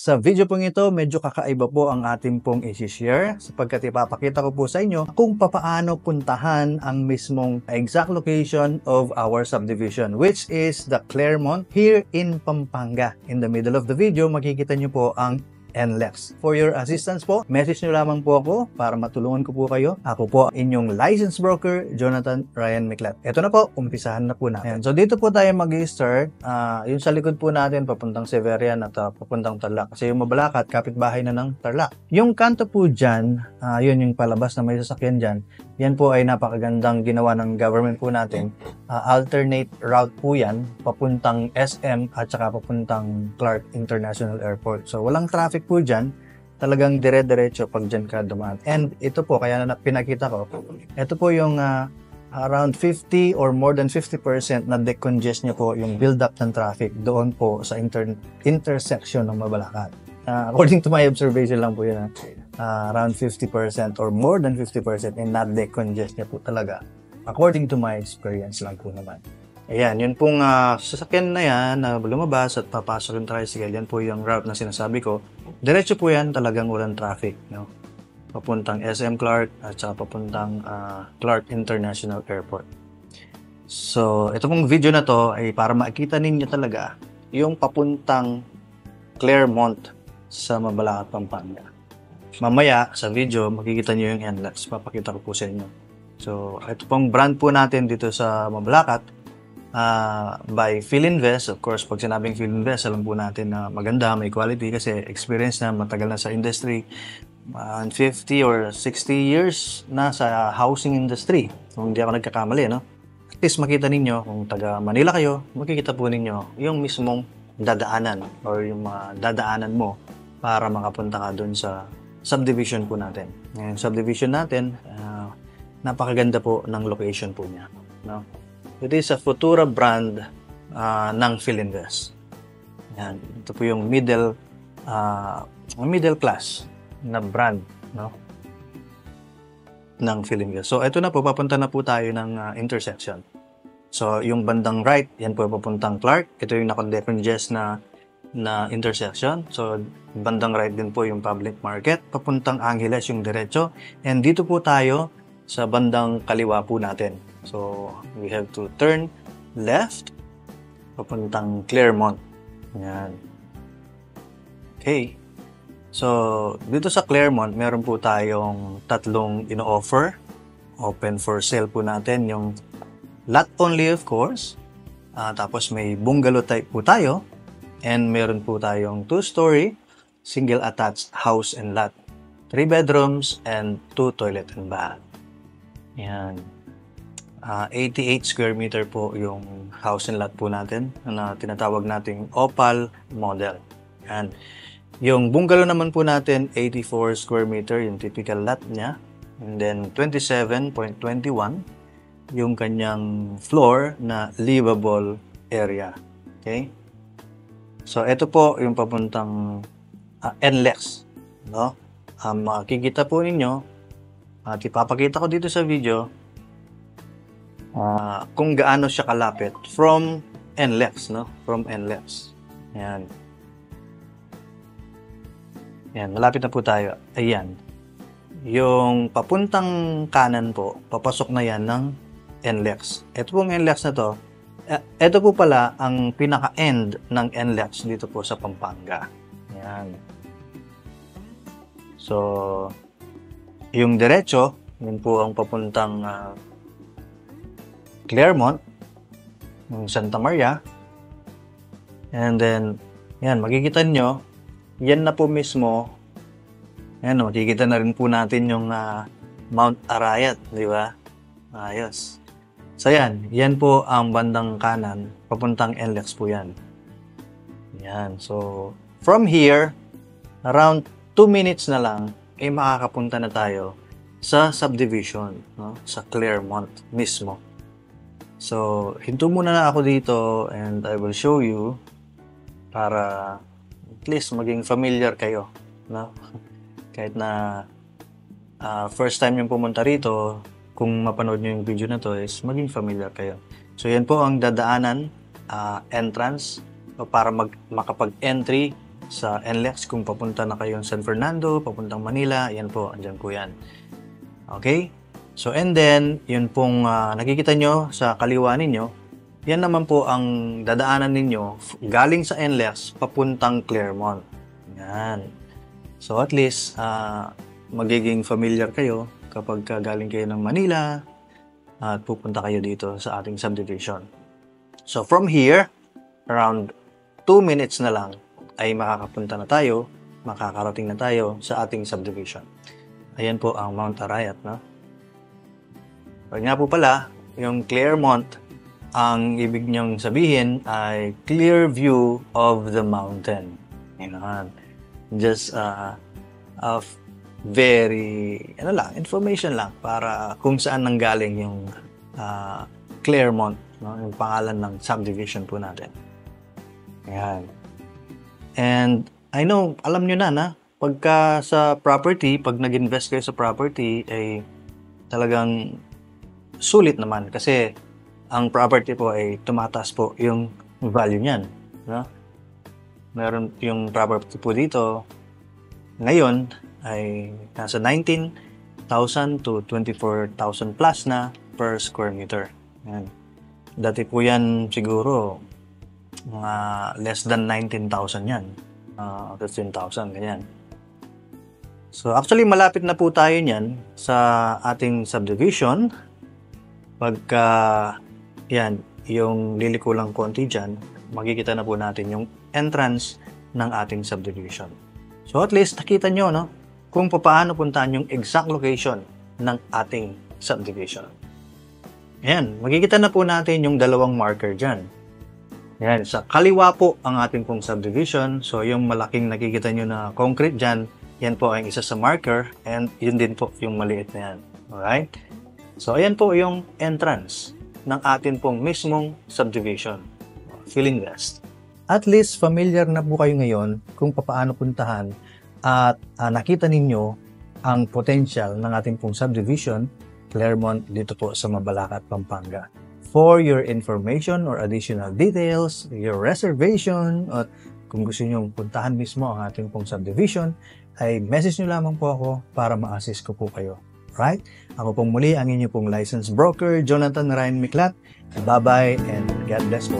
Sa video pong ito, medyo kakaiba po ang ating pong i-share sapagkat ipapakita ko po sa inyo kung papaano puntahan ang mismong exact location of our subdivision, which is the Claremont here in Pampanga. In the middle of the video, makikita nyo po ang NLEX. For your assistance po, message nyo lamang po ako para matulungan ko po kayo. Ako po inyong licensed broker, Jonathan Ryan Miclat. Ito na po, umpisahan na po natin. So dito po tayo mag-i-start. Yung sa likod po natin, papuntang Severian at papuntang Tarlac. Kasi yung Mabalacat, kapitbahay na ng Tarlac. Yung kanto po dyan, yun yung palabas na may sasakyan dyan. Yan po ay napakagandang ginawa ng government po natin. Alternate route po yan, papuntang SM at saka papuntang Clark International Airport. So walang traffic po dyan, talagang dire-diretso pag dyan ka dumaan. And ito po, kaya na pinakita ko, ito po yung around 50 or more than 50% na decongest nyo po yung build-up ng traffic doon po sa intersection ng Mabalacat. According to my observation lang po yun, around 50% or more than 50% in not decongest niya po talaga. According to my experience lang po naman. Ayan, yun pong sasakyan na yan na lumabas at papasok yung tricycle, yan po yung route na sinasabi ko. Diretso po yan, talagang walang traffic, no? Papuntang SM Clark at saka papuntang Clark International Airport. So, ito pong video na to ay para makita ninyo talaga yung papuntang Claremont sa Mabalacat, Pampanga. Mamaya sa video, makikita nyo yung NLEX. Papakita ko po sa inyo. So, ito pong brand po natin dito sa Mabalacat by Philinvest. Of course, pag sinabing Philinvest, alam po natin na maganda, may quality kasi experience na, matagal na sa industry. 50 or 60 years na sa housing industry. Kung hindi ako nagkakamali, no? At least makita ninyo, kung taga Manila kayo, makikita po ninyo yung mismong dadaanan or yung dadaanan mo para makapunta ka dun sa subdivision po natin. Yung subdivision natin, napakaganda po ng location po niya. No? It is a Futura brand ng Philinvest. Yan. Ito po yung middle class na brand, no, ng Philinvest. So, ito na po, papunta na po tayo ng intersection. So, yung bandang right, yan po papuntang Clark. Ito yung nakadecongest na intersection. So, bandang right din po yung public market. Papuntang Angeles yung diretso. And dito po tayo sa bandang kaliwa po natin. So, we have to turn left papuntang Claremont. Yan. Okay. So, dito sa Claremont, meron po tayong tatlong ino-offer. Open for sale po natin. Yung lot only, of course. Tapos may bungalow type po tayo. And meron po tayong 2-story, single attached house and lot. 3 bedrooms and 2 toilet and bath. Yan. 88 square meter po yung house and lot po natin na tinatawag nating Opal model. Yan. Yung bungalow naman po natin, 84 square meter, yung typical lot niya. And then, 27.21, yung kanyang floor na livable area. Okay? So, ito po yung papuntang NLEX. No? Makikita po ninyo, at ipapakita ko dito sa video, kung gaano siya kalapit from NLEX. No? From NLEX. Ayan. Yan, malapit na po tayo. Ayan. Yung papuntang kanan po, papasok na yan ng NLEX. Ito pong NLEX na to, ito po pala ang pinaka-end ng NLEX dito po sa Pampanga. Yan. So, yung diretso, yun po ang papuntang Claremont, yung Santa Maria. And then, yan, makikita nyo, yan na po mismo, yan, makikita na rin po natin yung Mount Arayat, di ba? Ayos. So yan po ang bandang kanan, papuntang NLEX po yan. Yan, so from here, around 2 minutes na lang, ay makakapunta na tayo sa subdivision, no? Sa Claremont mismo. So, hinto muna na ako dito and I will show you para at least maging familiar kayo, no? Kahit na first time yung pumunta rito, kung mapanood nyo yung video na to is maging familiar kayo. So yan po ang dadaanan, entrance, para makapag-entry sa NLEX kung papunta na kayo San Fernando, papuntang Manila, yan po, andyan po yan. Okay? So, and then, yun pong nakikita nyo sa kaliwa ninyo, yan naman po ang dadaanan ninyo galing sa NLEX papuntang Claremont. Yan. So, at least, magiging familiar kayo kapag galing kayo ng Manila at pupunta kayo dito sa ating subdivision. So, from here, around 2 minutes na lang ay makakapunta na tayo, makakarating na tayo sa ating subdivision. Ayan po ang Mount Arayat, no? Pag nga po pala, yung Claremont, ang ibig niyong sabihin ay clear view of the mountain. Ayan. Just very, information lang para kung saan nanggaling yung Claremont, no? Yung pangalan ng subdivision po natin. Ayan. And I know, alam nyo na, pagka sa property, pag nag-invest kayo sa property, ay talagang sulit naman kasi ang property po ay tumataas po yung value niyan. No? Meron yung property po dito, ngayon ay nasa 19,000 to 24,000 plus na per square meter. Ayan. Dati po yan siguro mga less than 19,000 yan. 15,000, ganyan. So, actually, malapit na po tayo niyan sa ating subdivision. Pagka, yan, yung liliko lang konti dyan, makikita na po natin yung entrance ng ating subdivision. So, at least, nakita nyo, no? Kung paano puntaan yung exact location ng ating subdivision. Ayan, makikita na po natin yung dalawang marker dyan. Yan, sa kaliwa po ang ating pong subdivision. So, yung malaking nakikita nyo na concrete dyan, yan po ang isa sa marker and yun din po yung maliit na yan. Alright? So, ayan po yung entrance ng ating pong mismong subdivision. Feeling West. At least, familiar na po kayo ngayon kung paano puntahan at nakita ninyo ang potential ng ating pong subdivision, Claremont, dito po sa Mabalacat, Pampanga. For your information or additional details, your reservation, at kung gusto nyo puntahan mismo ang ating pong subdivision, ay message nyo lamang po ako para ma-assist ko po kayo. Right? Ako pong muli ang inyong pong licensed broker, Jonathan Ryan Miklat. Bye-bye and God bless po.